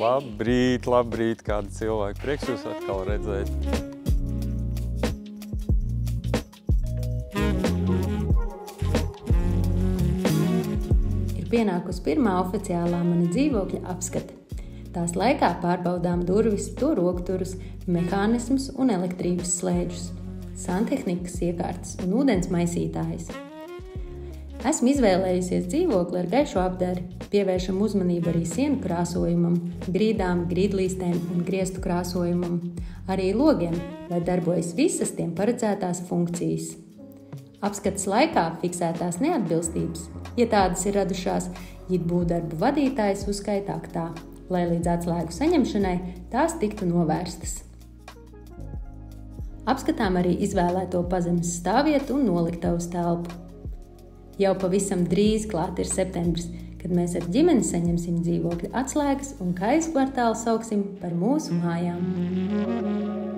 Labrīt, labrīt, kādi cilvēki. Prieks jūs atkal redzēt. Ir pienākusi pirmā oficiālā mana dzīvokļa apskate. Tās laikā pārbaudām durvis, to rokturus, mehānismus un elektrības slēdžus, santehnikas iekārtas un ūdens maisītājus. Esmu izvēlējusies dzīvokli ar gaišu apdari, pievēršam uzmanību arī sienu krāsojumam, grīdām, grīdlīstēm un griestu krāsojumam, arī logiem, lai darbojas visas tiem paredzētās funkcijas. Apskates laikā fiksētās neatbilstības, ja tādas ir radušās, JIT būvdarbu vadītājs uzskaita aktā, lai līdz atslēgu saņemšanai tās tiktu novērstas. Apskatām arī izvēlēto pazemes stāvvietu un noliktavas telpu. Jau pavisam drīz klāt ir septembris, kad mēs ar ģimeni saņemsim dzīvokļa atslēgas un Kaisu kvartālu sauksim par mūsu mājām.